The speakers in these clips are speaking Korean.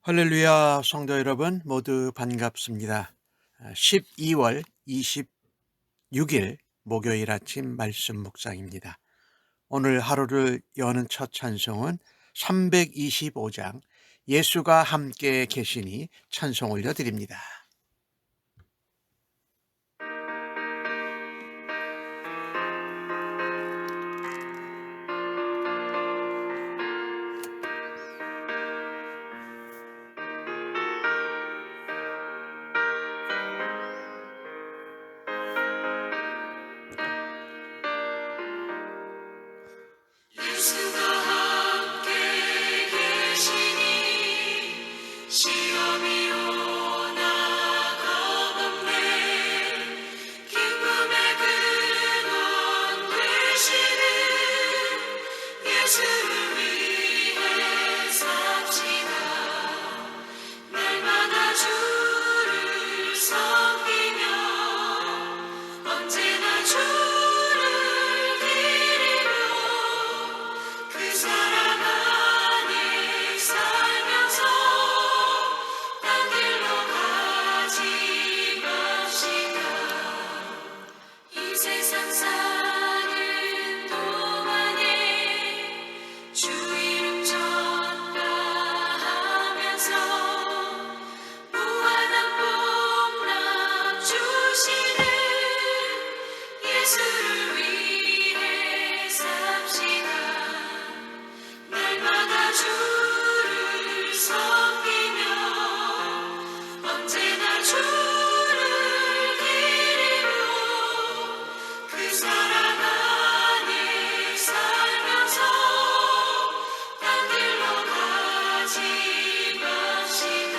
할렐루야 성도 여러분 모두 반갑습니다. 12월 26일 목요일 아침 말씀 묵상입니다. 오늘 하루를 여는 첫 찬송은 325장 예수가 함께 계시니 찬송 올려드립니다. 예수가 함께 계시니 시험이 오나 겁없네. 기쁨의 근원 되시는 예수를 위해 삽시다. 날마다 주를 섬기며 언제나 주를 기리며 그 사랑 안에 살면서 딴 길로 가지 맙시다. 이 세상 사는 동안에 주 이름 전파하면서 무한한 복락 주시는 예수를 위해 삽시다. 날마다 주를 섬기며 언제나 주를 기리며 그 사랑 안에 살면서 딴 길로 가지 맙시다.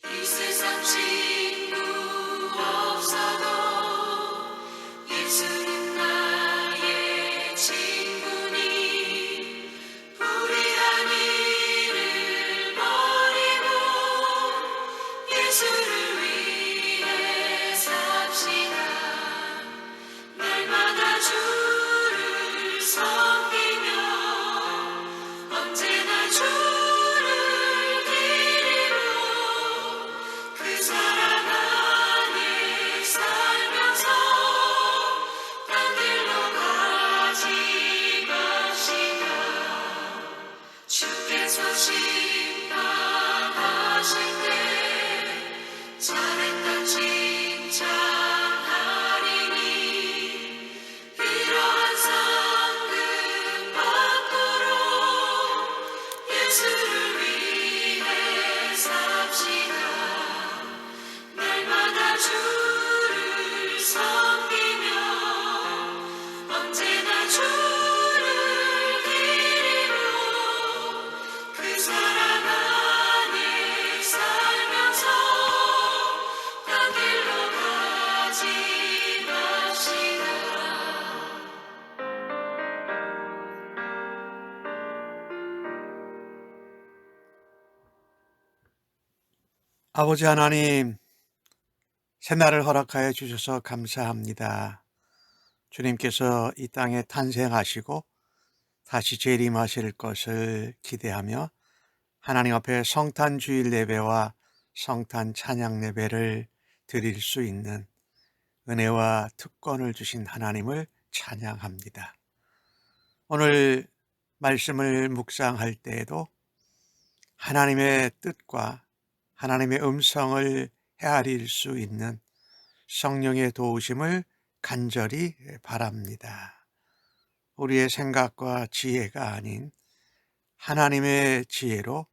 이 세상 친구 없어도 예수는 나의 친구니 불의한 일을 버리고 예수를 위해 삽시다. 날마다 주를 섬기며 언제나 주를 기리며 그 사랑 안에 살면서 딴 길로 가지 맙시다. 주께서 심판하실 때 잘했다 칭찬하리니 이러한 상금 받도록 예수를 위해 삽시다. 날마다 주를 섬기며 언제나 주를 기리며 그 사랑 안에 살면서 딴 길로 가지 맙시다. 아버지 하나님, 새날을 허락하여 주셔서 감사합니다. 주님께서 이 땅에 탄생하시고 다시 재림하실 것을 기대하며 하나님 앞에 성탄 주일 예배와 성탄 찬양 예배를 드릴 수 있는 은혜와 특권을 주신 하나님을 찬양합니다. 오늘 말씀을 묵상할 때에도 하나님의 뜻과 하나님의 음성을 헤아릴 수 있는 성령의 도우심을 간절히 바랍니다. 우리의 생각과 지혜가 아닌 하나님의 지혜로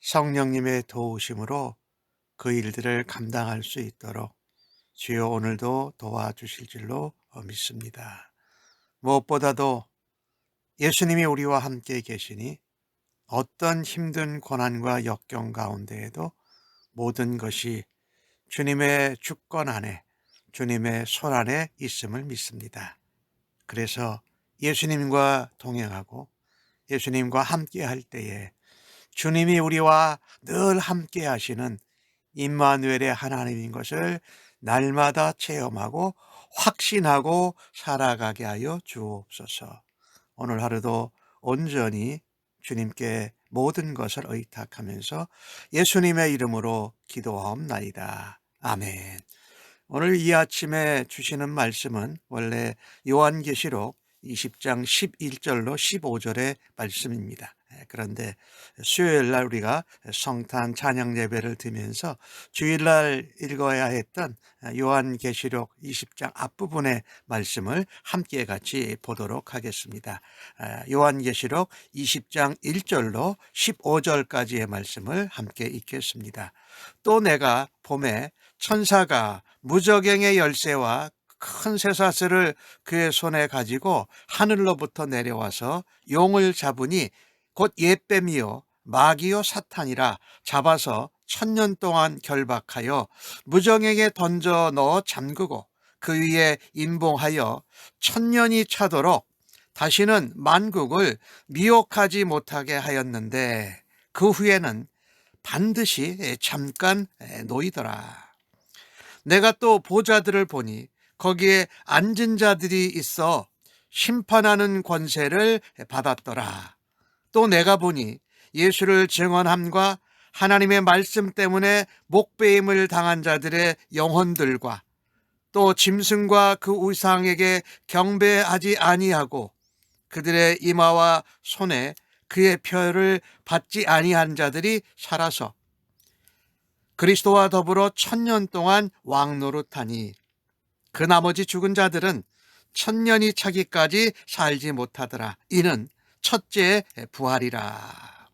성령님의 도우심으로 그 일들을 감당할 수 있도록 주여 오늘도 도와주실 줄로 믿습니다. 무엇보다도 예수님이 우리와 함께 계시니 어떤 힘든 고난과 역경 가운데에도 모든 것이 주님의 주권 안에, 주님의 손 안에 있음을 믿습니다. 그래서 예수님과 동행하고 예수님과 함께 할 때에 주님이 우리와 늘 함께 하시는 임마누엘의 하나님인 것을 날마다 체험하고 확신하고 살아가게 하여 주옵소서. 오늘 하루도 온전히 주님께 모든 것을 의탁하면서 예수님의 이름으로 기도하옵나이다. 아멘. 오늘 이 아침에 주시는 말씀은 원래 요한계시록 20장 11절로 15절의 말씀입니다. 그런데 수요일 날 우리가 성탄 찬양 예배를 드리면서 주일날 읽어야 했던 요한계시록 20장 앞부분의 말씀을 함께 같이 보도록 하겠습니다. 요한계시록 20장 1절로 15절까지의 말씀을 함께 읽겠습니다. 또 내가 봄에 천사가 무저갱의 열쇠와 큰 쇠사슬을 그의 손에 가지고 하늘로부터 내려와서 용을 잡으니 곧 옛뱀이요 마귀요 사탄이라 잡아서 1000년 동안 결박하여 무저갱에 던져 넣어 잠그고 그 위에 임봉하여 1000년이 차도록 다시는 만국을 미혹하지 못하게 하였는데 그 후에는 반드시 잠깐 놓이더라. 내가 또 보좌들을 보니 거기에 앉은 자들이 있어 심판하는 권세를 받았더라. 또 내가 보니 예수를 증언함과 하나님의 말씀 때문에 목배임을 당한 자들의 영혼들과 또 짐승과 그 우상에게 경배하지 아니하고 그들의 이마와 손에 그의 표를 받지 아니한 자들이 살아서 그리스도와 더불어 1000년 동안 왕노릇하니 그 나머지 죽은 자들은 1000년이 차기까지 살지 못하더라. 이는 첫째 부활이라.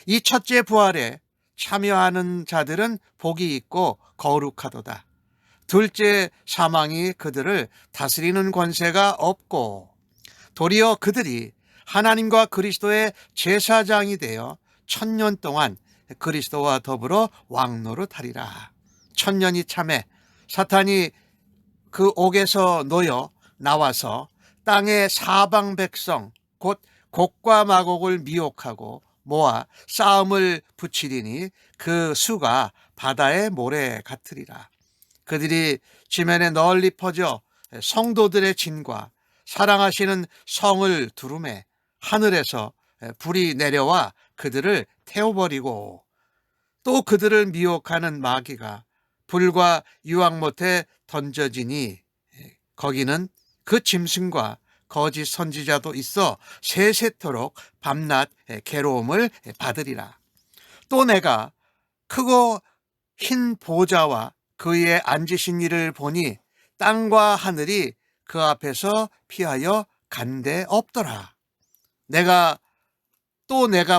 이 첫째 부활에 참여하는 자들은 복이 있고 거룩하도다. 둘째 사망이 그들을 다스리는 권세가 없고 도리어 그들이 하나님과 그리스도의 제사장이 되어 1000년 동안 그리스도와 더불어 왕노릇하리라. 1000년이 참에 사탄이 그 옥에서 놓여 나와서 땅의 사방 백성 곧 곡과 마곡을 미혹하고 모아 싸움을 붙이리니 그 수가 바다의 모래 같으리라. 그들이 지면에 널리 퍼져 성도들의 진과 사랑하시는 성을 두루매 하늘에서 불이 내려와 그들을 태워버리고 또 그들을 미혹하는 마귀가 불과 유황못에 던져지니 거기는 그 짐승과 거짓 선지자도 있어 세세토록 밤낮 괴로움을 받으리라. 또 내가 크고 흰 보좌와 그 위에 앉으신 이를 보니 땅과 하늘이 그 앞에서 피하여 간데 없더라. 내가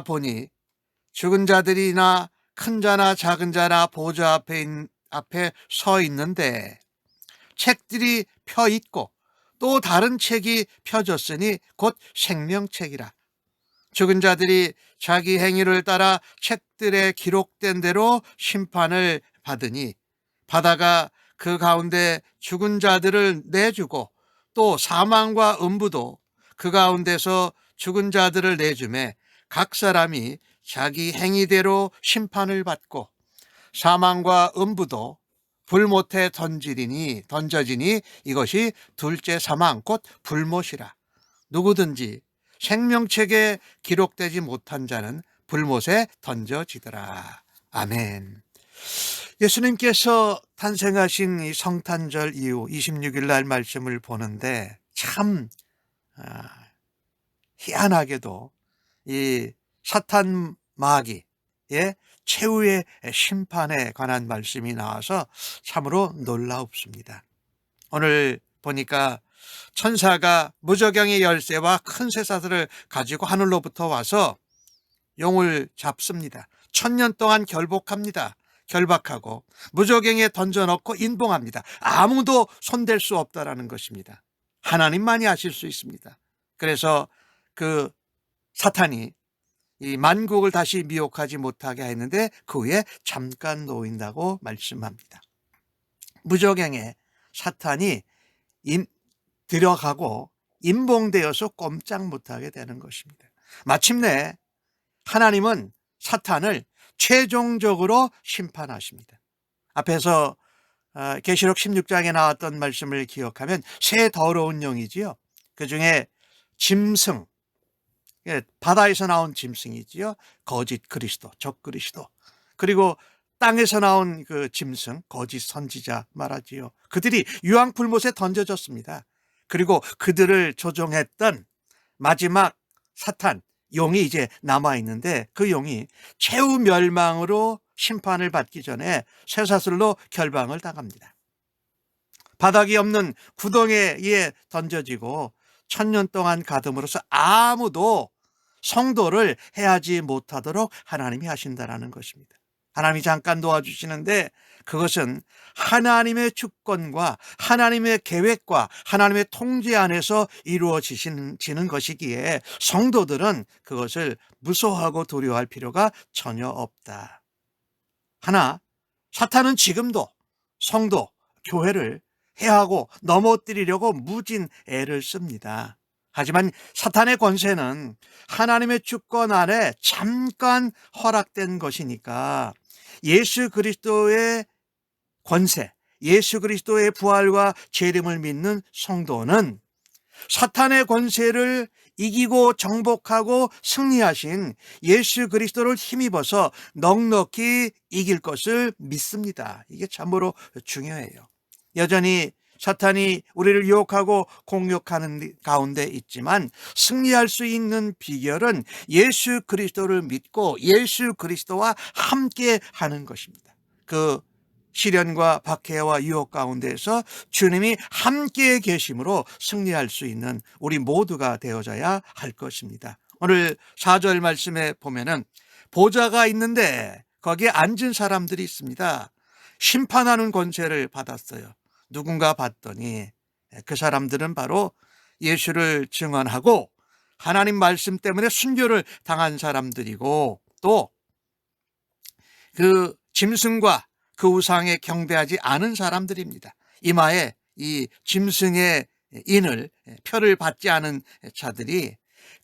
보니 죽은 자들이나 큰 자나 작은 자나 보좌 앞에 서 있는데 책들이 펴 있고 또 다른 책이 펴졌으니 곧 생명책이라. 죽은 자들이 자기 행위를 따라 책들에 기록된 대로 심판을 받으니 바다가 그 가운데 죽은 자들을 내주고 또 사망과 음부도 그 가운데서 죽은 자들을 내주매 각 사람이 자기 행위대로 심판을 받고 사망과 음부도 불못에 던져지니 이것이 둘째 사망 곧 불못이라. 누구든지 생명책에 기록되지 못한 자는 불못에 던져지더라. 아멘. 예수님께서 탄생하신 이 성탄절 이후 26일 날 말씀을 보는데 참 희한하게도 이 사탄 마귀의 최후의 심판에 관한 말씀이 나와서 참으로 놀라웁습니다. 오늘 보니까 천사가 무저갱의 열쇠와 큰 쇠사슬을 가지고 하늘로부터 와서 용을 잡습니다. 1000년 동안 결박하고 무저갱에 던져넣고 인봉합니다. 아무도 손댈 수 없다라는 것입니다. 하나님만이 하실 수 있습니다. 그래서 그 사탄이 이 만국을 다시 미혹하지 못하게 했는데 그 후에 잠깐 놓인다고 말씀합니다. 무저갱에 사탄이 들어가고 임봉되어서 꼼짝 못하게 되는 것입니다. 마침내 하나님은 사탄을 최종적으로 심판하십니다. 앞에서 계시록 16장에 나왔던 말씀을 기억하면 새 더러운 영이지요. 그중에 짐승, 바다에서 나온 짐승이지요. 거짓 그리스도, 적 그리스도. 그리고 땅에서 나온 그 짐승, 거짓 선지자 말하지요. 그들이 유황불못에 던져졌습니다. 그리고 그들을 조종했던 마지막 사탄, 용이 이제 남아있는데 그 용이 최후 멸망으로 심판을 받기 전에 쇠사슬로 결방을 당합니다. 바닥이 없는 구덩이에 던져지고 1000년 동안 가둠으로써 아무도 성도를 해하지 못하도록 하나님이 하신다라는 것입니다. 하나님이 잠깐 도와주시는데 그것은 하나님의 주권과 하나님의 계획과 하나님의 통제 안에서 이루어지는 것이기에 성도들은 그것을 무서워하고 두려워할 필요가 전혀 없다. 하나, 사탄은 지금도 성도, 교회를 해하고 넘어뜨리려고 무진 애를 씁니다. 하지만 사탄의 권세는 하나님의 주권 아래 잠깐 허락된 것이니까 예수 그리스도의 권세, 예수 그리스도의 부활과 재림을 믿는 성도는 사탄의 권세를 이기고 정복하고 승리하신 예수 그리스도를 힘입어서 넉넉히 이길 것을 믿습니다. 이게 참으로 중요해요. 여전히 사탄이 우리를 유혹하고 공격하는 가운데 있지만 승리할 수 있는 비결은 예수 그리스도를 믿고 예수 그리스도와 함께 하는 것입니다. 그 시련과 박해와 유혹 가운데서 주님이 함께 계심으로 승리할 수 있는 우리 모두가 되어져야 할 것입니다. 오늘 4절 말씀에 보면은 보좌가 있는데 거기에 앉은 사람들이 있습니다. 심판하는 권세를 받았어요. 누군가 봤더니 그 사람들은 바로 예수를 증언하고 하나님 말씀 때문에 순교를 당한 사람들이고 또 그 짐승과 그 우상에 경배하지 않은 사람들입니다. 이마에 이 짐승의 인을 표를 받지 않은 자들이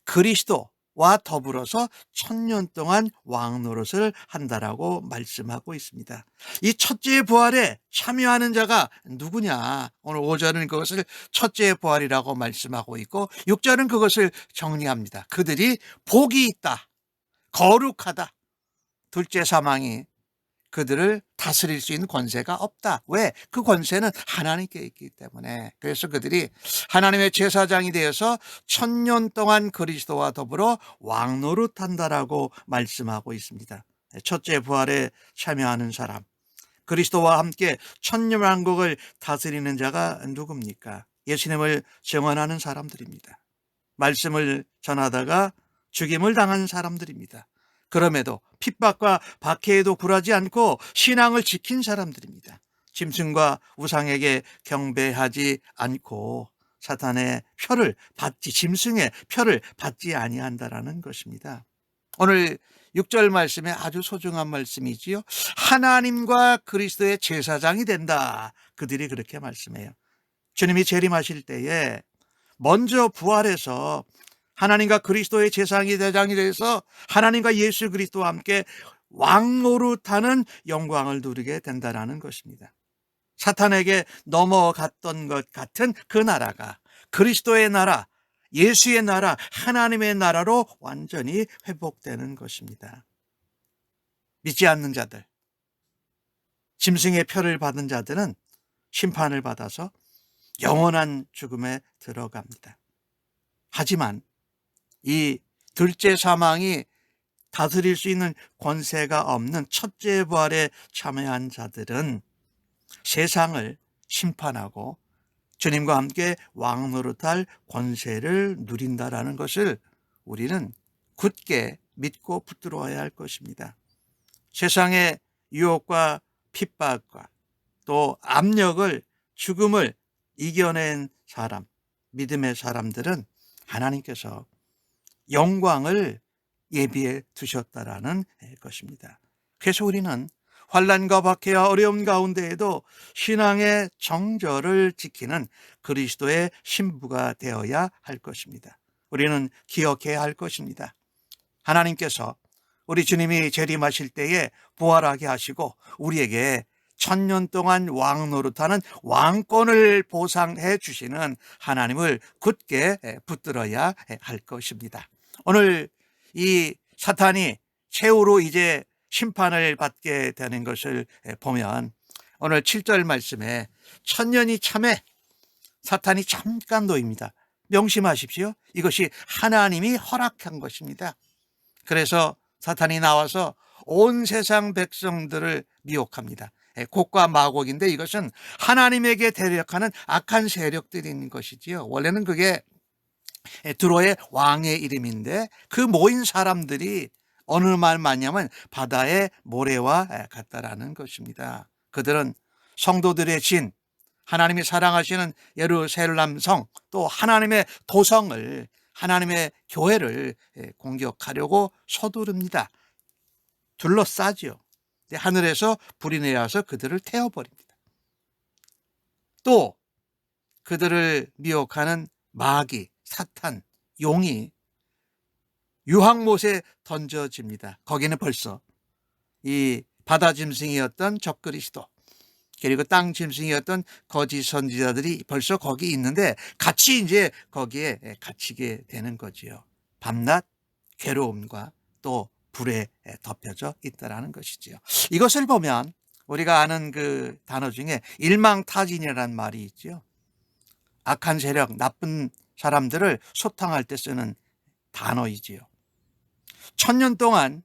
그리스도와 더불어서 1000년 동안 왕노릇을 한다라고 말씀하고 있습니다. 이 첫째 부활에 참여하는 자가 누구냐? 오늘 5절은 그것을 첫째 부활이라고 말씀하고 있고 6절은 그것을 정리합니다. 그들이 복이 있다, 거룩하다. 둘째 사망이 그들을 다스릴 수 있는 권세가 없다. 왜? 그 권세는 하나님께 있기 때문에. 그래서 그들이 하나님의 제사장이 되어서 1000년 동안 그리스도와 더불어 왕노릇한다라고 말씀하고 있습니다. 첫째 부활에 참여하는 사람, 그리스도와 함께 천년왕국을 다스리는 자가 누굽니까? 예수님을 증언하는 사람들입니다. 말씀을 전하다가 죽임을 당한 사람들입니다. 그럼에도 핍박과 박해에도 굴하지 않고 신앙을 지킨 사람들입니다. 짐승과 우상에게 경배하지 않고 사탄의 표를 받지, 짐승의 표를 받지 아니한다라는 것입니다. 오늘 6절 말씀에 아주 소중한 말씀이지요. 하나님과 그리스도의 제사장이 된다. 그들이 그렇게 말씀해요. 주님이 재림하실 때에 먼저 부활해서 하나님과 그리스도의 제사장이 돼서 하나님과 예수 그리스도와 함께 왕노릇하는 영광을 누리게 된다는 것입니다. 사탄에게 넘어갔던 것 같은 그 나라가 그리스도의 나라, 예수의 나라, 하나님의 나라로 완전히 회복되는 것입니다. 믿지 않는 자들, 짐승의 표를 받은 자들은 심판을 받아서 영원한 죽음에 들어갑니다. 하지만 이 둘째 사망이 다스릴 수 있는 권세가 없는 첫째 부활에 참여한 자들은 세상을 심판하고 주님과 함께 왕노릇할 권세를 누린다라는 것을 우리는 굳게 믿고 붙들어야 할 것입니다. 세상의 유혹과 핍박과 또 압력을, 죽음을 이겨낸 사람, 믿음의 사람들은 하나님께서 영광을 예비해 두셨다라는 것입니다. 그래서 우리는 환난과 박해와 어려움 가운데에도 신앙의 정절을 지키는 그리스도의 신부가 되어야 할 것입니다. 우리는 기억해야 할 것입니다. 하나님께서 우리 주님이 재림하실 때에 부활하게 하시고 우리에게 1000년 동안 왕 노릇하는 왕권을 보상해 주시는 하나님을 굳게 붙들어야 할 것입니다. 오늘 이 사탄이 최후로 이제 심판을 받게 되는 것을 보면 오늘 7절 말씀에 1000년이 참에 사탄이 잠깐 놓입니다. 명심하십시오. 이것이 하나님이 허락한 것입니다. 그래서 사탄이 나와서 온 세상 백성들을 미혹합니다. 곡과 마곡인데 이것은 하나님에게 대적하는 악한 세력들인 것이지요. 원래는 그게 드로의 왕의 이름인데 그 모인 사람들이 어느 말 맞냐면 바다의 모래와 같다라는 것입니다. 그들은 성도들의 진, 하나님이 사랑하시는 예루살렘 성, 또 하나님의 도성을, 하나님의 교회를 공격하려고 서두릅니다. 둘러싸죠. 하늘에서 불이 내려서 그들을 태워버립니다. 또 그들을 미혹하는 마귀, 사탄, 용이 유황못에 던져집니다. 거기는 벌써 이 바다 짐승이었던 적그리스도 그리고 땅 짐승이었던 거짓 선지자들이 벌써 거기 있는데 같이 이제 거기에 갇히게 되는 거지요. 밤낮 괴로움과 또 불에 덮여져 있다라는 것이지요. 이것을 보면 우리가 아는 그 단어 중에 일망타진이라는 말이 있죠. 악한 세력, 나쁜 사람들을 소탕할 때 쓰는 단어이지요. 1000년 동안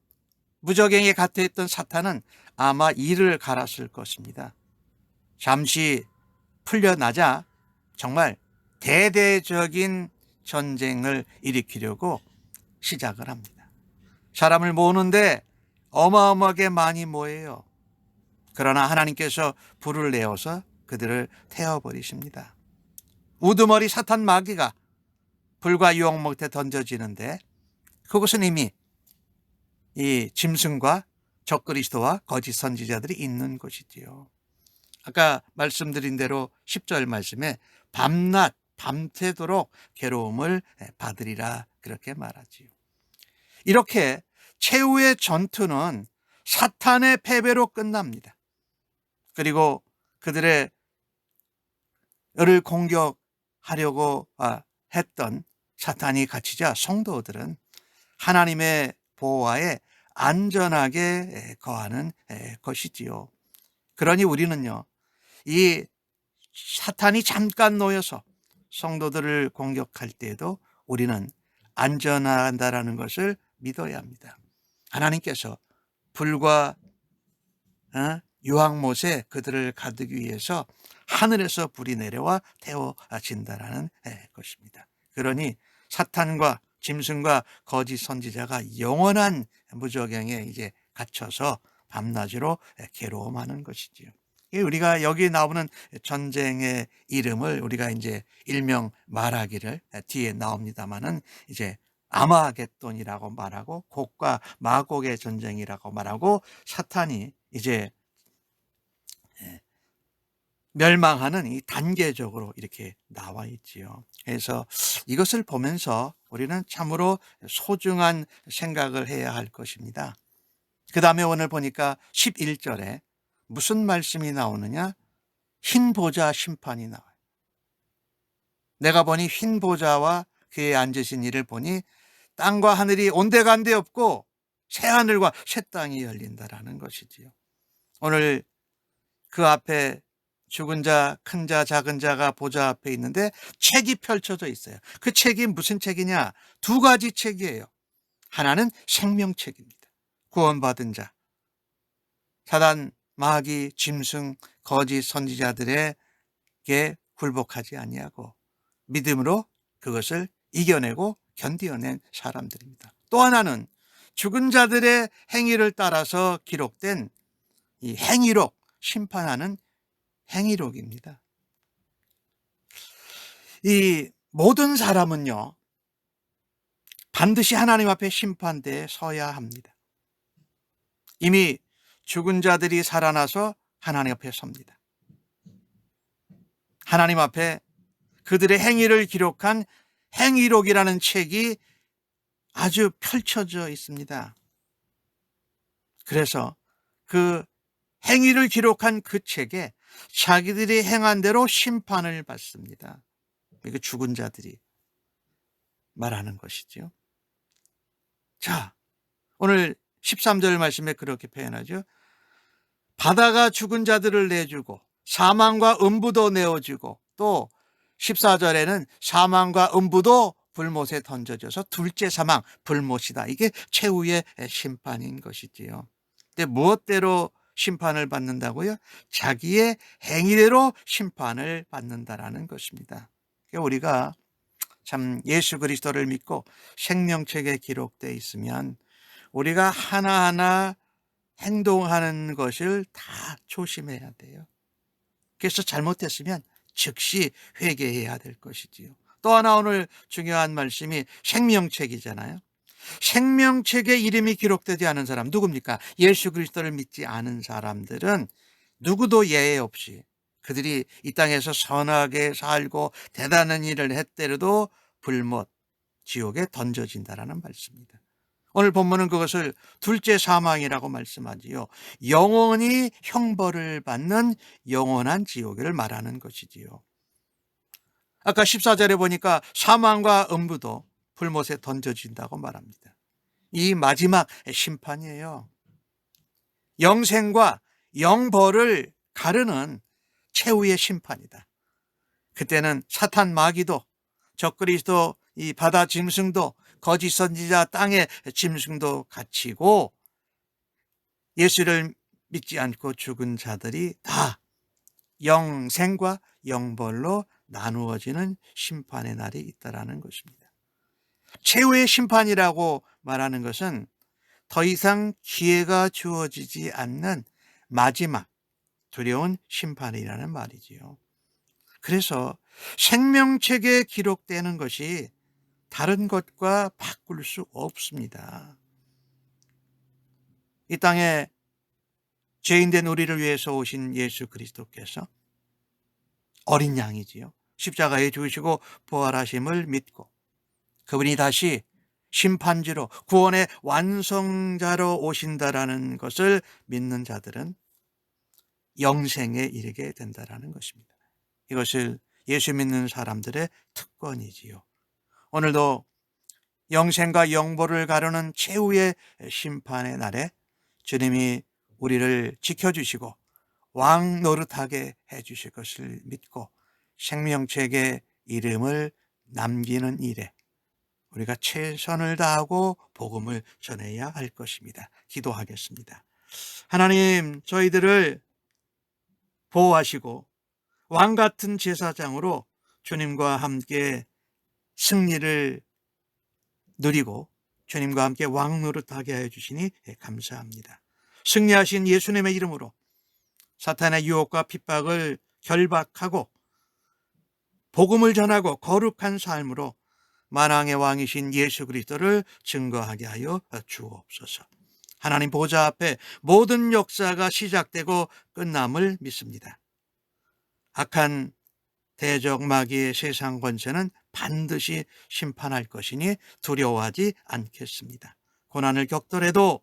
무적행에 갇혀있던 사탄은 아마 이를 갈았을 것입니다. 잠시 풀려나자 정말 대대적인 전쟁을 일으키려고 시작을 합니다. 사람을 모으는데 어마어마하게 많이 모여요. 그러나 하나님께서 불을 내어서 그들을 태워버리십니다. 우두머리 사탄 마귀가 불과 유황못에 던져지는데 그것은 이미 이 짐승과 적그리스도와 거짓 선지자들이 있는 것이지요. 아까 말씀드린 대로 10절 말씀에 밤낮 밤새도록 괴로움을 받으리라 그렇게 말하지요. 이렇게 최후의 전투는 사탄의 패배로 끝납니다. 그리고 그들의 를 공격하려고 했던 사탄이 갇히자 성도들은 하나님의 보호하에 안전하게 거하는 것이지요. 그러니 우리는요, 이 사탄이 잠깐 놓여서 성도들을 공격할 때에도 우리는 안전하다라는 것을 믿어야 합니다. 하나님께서 불과 유황못에 그들을 가두기 위해서 하늘에서 불이 내려와 태워진다라는 것입니다. 그러니 사탄과 짐승과 거짓 선지자가 영원한 무저갱에 이제 갇혀서 밤낮으로 괴로움하는 것이지요. 우리가 여기 나오는 전쟁의 이름을 우리가 이제 일명 말하기를 뒤에 나옵니다만은 이제 아마겟돈이라고 말하고 곡과 마곡의 전쟁이라고 말하고 사탄이 이제 멸망하는 이 단계적으로 이렇게 나와 있지요. 그래서 이것을 보면서 우리는 참으로 소중한 생각을 해야 할 것입니다. 그 다음에 오늘 보니까 11절에 무슨 말씀이 나오느냐? 흰 보좌 심판이 나와요. 내가 보니 흰 보좌와 그에 앉으신 이를 보니 땅과 하늘이 온데간데 없고 새 하늘과 새 땅이 열린다라는 것이지요. 오늘 그 앞에 죽은 자, 큰 자, 작은 자가 보좌 앞에 있는데 책이 펼쳐져 있어요. 그 책이 무슨 책이냐? 두 가지 책이에요. 하나는 생명책입니다. 구원받은 자, 사단, 마귀, 짐승, 거짓 선지자들에게 굴복하지 아니하고 믿음으로 그것을 이겨내고 견디어낸 사람들입니다. 또 하나는 죽은 자들의 행위를 따라서 기록된 이 행위록, 심판하는 행위록입니다. 이 모든 사람은요, 반드시 하나님 앞에 심판대에 서야 합니다. 이미 죽은 자들이 살아나서 하나님 앞에 섭니다. 하나님 앞에 그들의 행위를 기록한 행위록이라는 책이 아주 펼쳐져 있습니다. 그래서 그 행위를 기록한 그 책에 자기들이 행한 대로 심판을 받습니다. 이게 죽은 자들이 말하는 것이죠. 자, 오늘 13절 말씀에 그렇게 표현하죠. 바다가 죽은 자들을 내주고 사망과 음부도 내어주고, 또 14절에는 사망과 음부도 불못에 던져져서 둘째 사망, 불못이다. 이게 최후의 심판인 것이지요. 근데 무엇대로 심판을 받는다고요? 자기의 행위대로 심판을 받는다라는 것입니다. 그러니까 우리가 참 예수 그리스도를 믿고 생명책에 기록되어 있으면 우리가 하나하나 행동하는 것을 다 조심해야 돼요. 그래서 잘못했으면 즉시 회개해야 될 것이지요. 또 하나 오늘 중요한 말씀이 생명책이잖아요. 생명책에 이름이 기록되지 않은 사람 누굽니까? 예수 그리스도를 믿지 않은 사람들은 누구도 예외 없이 그들이 이 땅에서 선하게 살고 대단한 일을 했더라도 불못, 지옥에 던져진다라는 말씀입니다. 오늘 본문은 그것을 둘째 사망이라고 말씀하지요. 영원히 형벌을 받는 영원한 지옥을 말하는 것이지요. 아까 14절에 보니까 사망과 음부도 불못에 던져진다고 말합니다. 이 마지막 심판이에요. 영생과 영벌을 가르는 최후의 심판이다. 그때는 사탄 마귀도, 적그리스도, 이 바다 짐승도, 거짓 선지자 땅의 짐승도 갇히고 예수를 믿지 않고 죽은 자들이 다 영생과 영벌로 나누어지는 심판의 날이 있다라는 것입니다. 최후의 심판이라고 말하는 것은 더 이상 기회가 주어지지 않는 마지막 두려운 심판이라는 말이지요. 그래서 생명책에 기록되는 것이 다른 것과 바꿀 수 없습니다. 이 땅에 죄인된 우리를 위해서 오신 예수 그리스도께서 어린 양이지요. 십자가에 죽으시고 부활하심을 믿고 그분이 다시 심판지로 구원의 완성자로 오신다라는 것을 믿는 자들은 영생에 이르게 된다라는 것입니다. 이것을 예수 믿는 사람들의 특권이지요. 오늘도 영생과 영벌을 가르는 최후의 심판의 날에 주님이 우리를 지켜주시고 왕 노릇하게 해주실 것을 믿고 생명책에 이름을 남기는 일에 우리가 최선을 다하고 복음을 전해야 할 것입니다. 기도하겠습니다. 하나님, 저희들을 보호하시고 왕 같은 제사장으로 주님과 함께 승리를 누리고 주님과 함께 왕 노릇하게 해주시니 감사합니다. 승리하신 예수님의 이름으로 사탄의 유혹과 핍박을 결박하고 복음을 전하고 거룩한 삶으로 만왕의 왕이신 예수 그리스도를 증거하게 하여 주옵소서. 하나님 보좌 앞에 모든 역사가 시작되고 끝남을 믿습니다. 악한 대적 마귀의 세상 권세는 반드시 심판할 것이니 두려워하지 않겠습니다. 고난을 겪더라도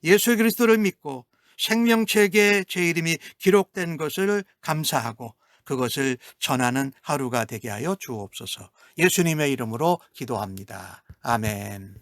예수 그리스도를 믿고 생명책에 제 이름이 기록된 것을 감사하고 그것을 전하는 하루가 되게 하여 주옵소서. 예수님의 이름으로 기도합니다. 아멘.